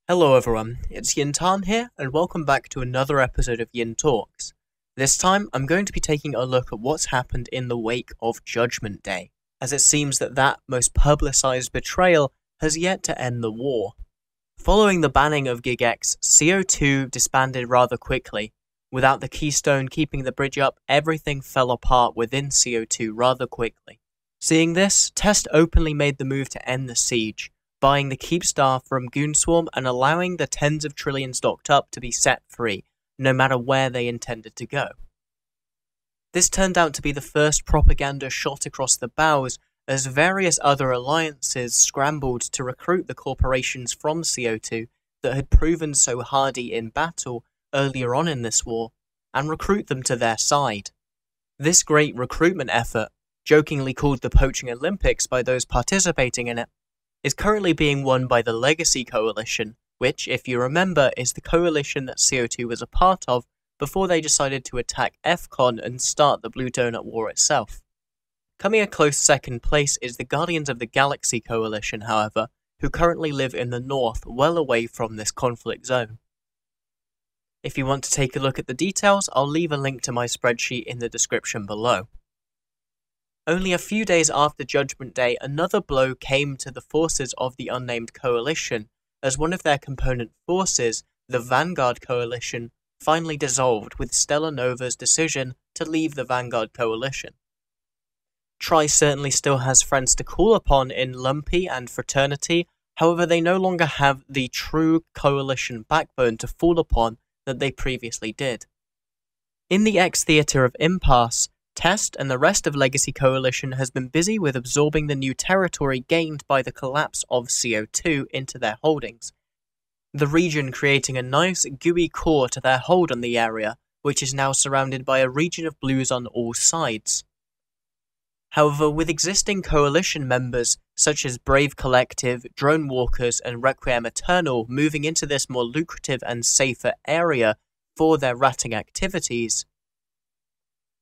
Hello everyone, it's Jin'taan here, and welcome back to another episode of Jin'talks. This time, I'm going to be taking a look at what's happened in the wake of Judgment Day, as it seems that most publicised betrayal has yet to end the war. Following the banning of Gig X, CO2 disbanded rather quickly. Without the Keystone keeping the bridge up, everything fell apart within CO2 rather quickly. Seeing this, Test openly made the move to end the siege, buying the Keep Star from Goonswarm and allowing the tens of trillions docked up to be set free, no matter where they intended to go. This turned out to be the first propaganda shot across the bows, as various other alliances scrambled to recruit the corporations from CO2 that had proven so hardy in battle earlier on in this war, and recruit them to their side. This great recruitment effort, jokingly called the Poaching Olympics by those participating in it, is currently being won by the Legacy Coalition, which, if you remember, is the coalition that CO2 was a part of before they decided to attack FCON and start the Blue Donut War itself. Coming a close second place is the Guardians of the Galaxy Coalition, however, who currently live in the north, well away from this conflict zone. If you want to take a look at the details, I'll leave a link to my spreadsheet in the description below. Only a few days after Judgment Day, another blow came to the forces of the unnamed coalition, as one of their component forces, the Vanguard Coalition, finally dissolved with Stellar Nova's decision to leave the Vanguard Coalition. Tri certainly still has friends to call upon in Lumpy and Fraternity, however they no longer have the true coalition backbone to fall upon that they previously did. In the X-Theatre of Impasse, Test and the rest of Legacy Coalition has been busy with absorbing the new territory gained by the collapse of CO2 into their holdings, the region creating a nice gooey core to their hold on the area, which is now surrounded by a region of blues on all sides. However, with existing coalition members such as Brave Collective, Drone Walkers and Requiem Eternal moving into this more lucrative and safer area for their ratting activities,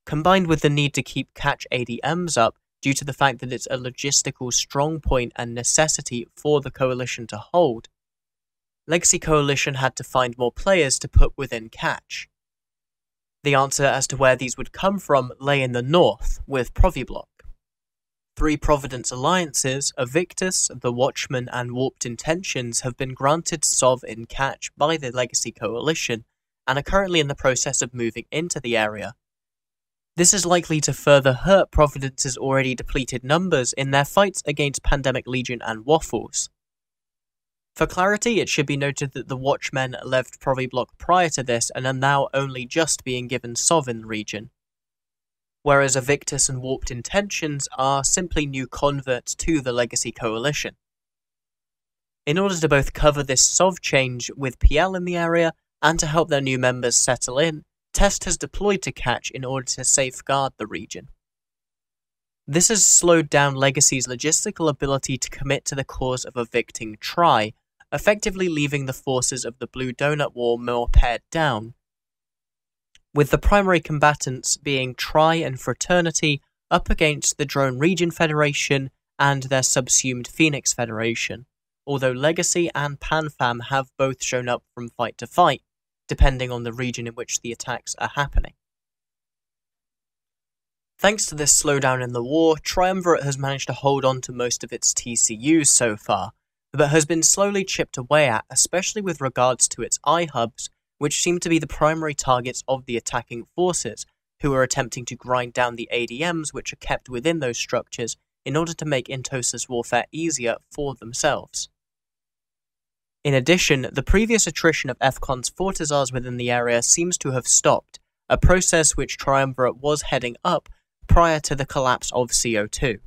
combined with the need to keep catch ADMs up due to the fact that it's a logistical strong point and necessity for the coalition to hold, Legacy Coalition had to find more players to put within catch. The answer as to where these would come from lay in the north, with Proviblock. 3 Providence alliances, Evictus, the Watchmen and Warped Intentions have been granted SOV in catch by the Legacy Coalition, and are currently in the process of moving into the area. This is likely to further hurt Providence's already depleted numbers in their fights against Pandemic Legion and Waffles. For clarity, it should be noted that the Watchmen left Proviblock prior to this and are now only just being given SOV in the region, whereas Evictus and Warped Intentions are simply new converts to the Legacy Coalition. In order to both cover this SOV change with PL in the area and to help their new members settle in, Test has deployed to catch in order to safeguard the region. This has slowed down Legacy's logistical ability to commit to the cause of evicting Tri, effectively leaving the forces of the Blue Donut War more pared down, with the primary combatants being Tri and Fraternity up against the Drone Region Federation and their subsumed Phoenix Federation, although Legacy and PanFam have both shown up from fight to fight, depending on the region in which the attacks are happening. Thanks to this slowdown in the war, Triumvirate has managed to hold on to most of its TCUs so far, but has been slowly chipped away at, especially with regards to its iHubs, which seem to be the primary targets of the attacking forces, who are attempting to grind down the ADMs which are kept within those structures in order to make Intosis warfare easier for themselves. In addition, the previous attrition of FCON's Fortizars within the area seems to have stopped, a process which Triumvirate was heading up prior to the collapse of CO2.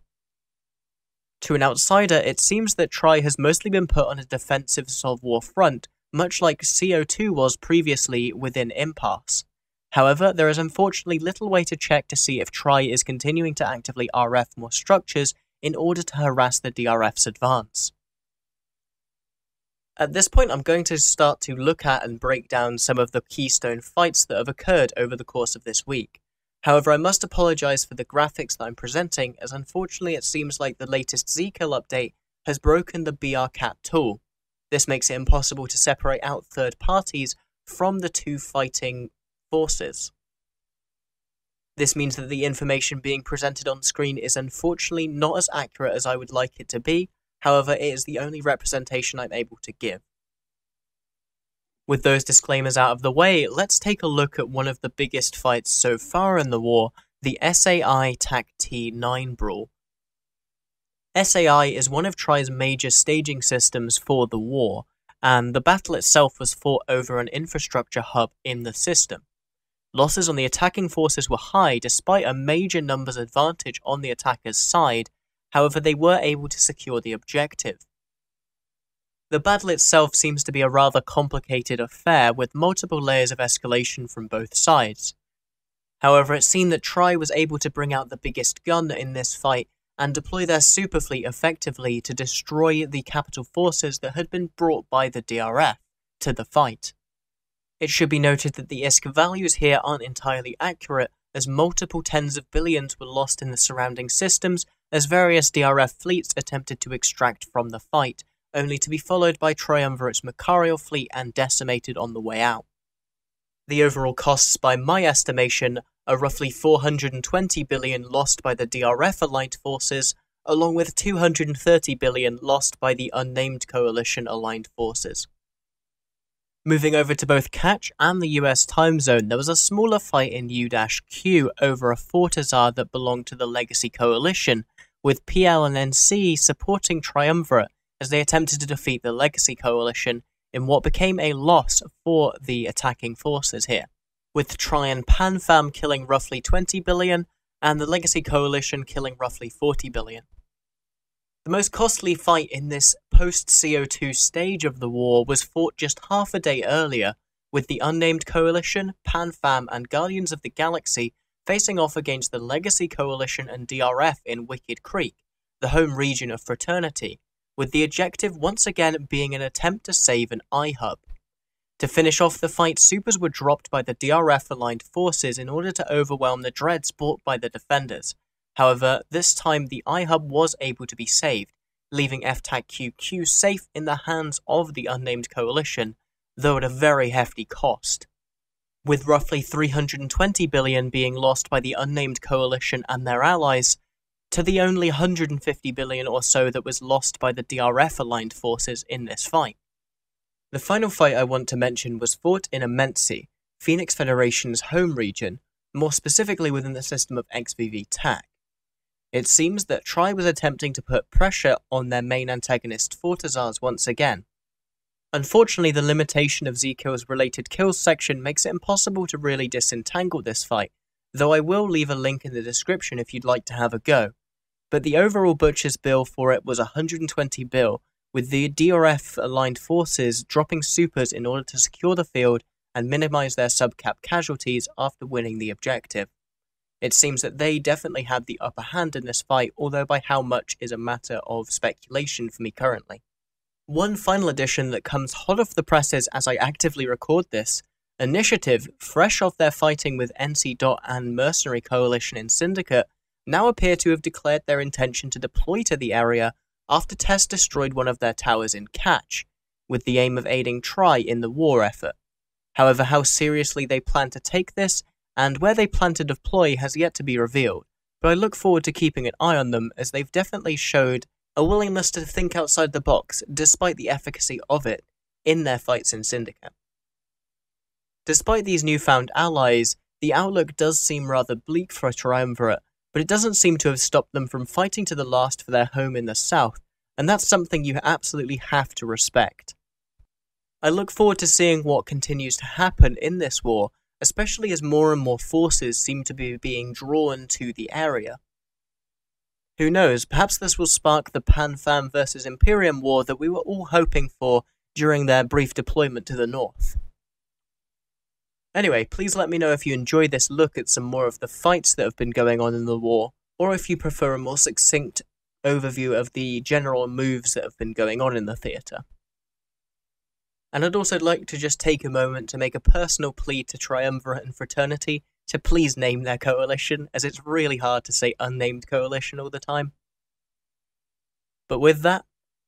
To an outsider, it seems that Tri has mostly been put on a defensive Soul War front, much like CO2 was previously within Impasse. However, there is unfortunately little way to check to see if Tri is continuing to actively RF more structures in order to harass the DRF's advance. At this point, I'm going to start to look at and break down some of the Keystone fights that have occurred over the course of this week. However, I must apologise for the graphics that I'm presenting, as unfortunately it seems like the latest Zkill update has broken the BRCat tool. This makes it impossible to separate out third parties from the two fighting forces. This means that the information being presented on screen is unfortunately not as accurate as I would like it to be, however it is the only representation I'm able to give. With those disclaimers out of the way, let's take a look at one of the biggest fights so far in the war, the SAI TAC-T9 brawl. SAI is one of TRI's major staging systems for the war, and the battle itself was fought over an infrastructure hub in the system. Losses on the attacking forces were high despite a major numbers advantage on the attackers' side, however they were able to secure the objective. The battle itself seems to be a rather complicated affair with multiple layers of escalation from both sides. However, it seemed that TRI was able to bring out the biggest gun in this fight and deploy their superfleet effectively to destroy the capital forces that had been brought by the DRF to the fight. It should be noted that the ISK values here aren't entirely accurate, as multiple tens of billions were lost in the surrounding systems as various DRF fleets attempted to extract from the fight, only to be followed by Triumvirate's Macarial fleet and decimated on the way out. The overall costs, by my estimation, are roughly 420 billion lost by the DRF-aligned forces, along with 230 billion lost by the unnamed coalition-aligned forces. Moving over to both Catch and the US time zone, there was a smaller fight in U-Q over a Fortizar that belonged to the Legacy Coalition, with PL and NC supporting Triumvirate as they attempted to defeat the Legacy Coalition in what became a loss for the attacking forces here, with Tri and PanFam killing roughly 20 billion and the Legacy Coalition killing roughly 40 billion. The most costly fight in this post-CO2 stage of the war was fought just half a day earlier, with the unnamed coalition, PanFam and Guardians of the Galaxy facing off against the Legacy Coalition and DRF in Wicked Creek, the home region of Fraternity, with the objective once again being an attempt to save an iHub. To finish off the fight, supers were dropped by the DRF-aligned forces in order to overwhelm the dreads brought by the defenders. However, this time the iHub was able to be saved, leaving FTAC-QQ safe in the hands of the unnamed coalition, though at a very hefty cost. With roughly 320 billion being lost by the unnamed coalition and their allies, to the only 150 billion or so that was lost by the DRF-aligned forces in this fight. The final fight I want to mention was fought in Amensi, Phoenix Federation's home region, more specifically within the system of XVV TAC. It seems that TRI was attempting to put pressure on their main antagonist Fortizars once again. Unfortunately, the limitation of Z-Kills related kills section makes it impossible to really disentangle this fight, though I will leave a link in the description if you'd like to have a go. But the overall butcher's bill for it was 120 bill, with the DRF-aligned forces dropping supers in order to secure the field and minimize their sub-cap casualties after winning the objective. It seems that they definitely had the upper hand in this fight, although by how much is a matter of speculation for me currently. One final addition that comes hot off the presses as I actively record this, Initiative, fresh off their fighting with NC. And Mercenary Coalition in Syndicate, now appear to have declared their intention to deploy to the area after Test destroyed one of their towers in Catch, with the aim of aiding TRI in the war effort. However, how seriously they plan to take this, and where they plan to deploy has yet to be revealed, but I look forward to keeping an eye on them as they've definitely showed a willingness to think outside the box despite the efficacy of it in their fights in Syndicate. Despite these newfound allies, the outlook does seem rather bleak for Triumvirate, but it doesn't seem to have stopped them from fighting to the last for their home in the south, and that's something you absolutely have to respect. I look forward to seeing what continues to happen in this war, especially as more and more forces seem to be being drawn to the area. Who knows, perhaps this will spark the PanFam versus Imperium war that we were all hoping for during their brief deployment to the north. Anyway, please let me know if you enjoyed this look at some more of the fights that have been going on in the war, or if you prefer a more succinct overview of the general moves that have been going on in the theatre. And I'd also like to just take a moment to make a personal plea to Triumvirate and Fraternity to please name their coalition, as it's really hard to say unnamed coalition all the time. But with that,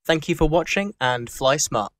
thank you for watching and fly smart.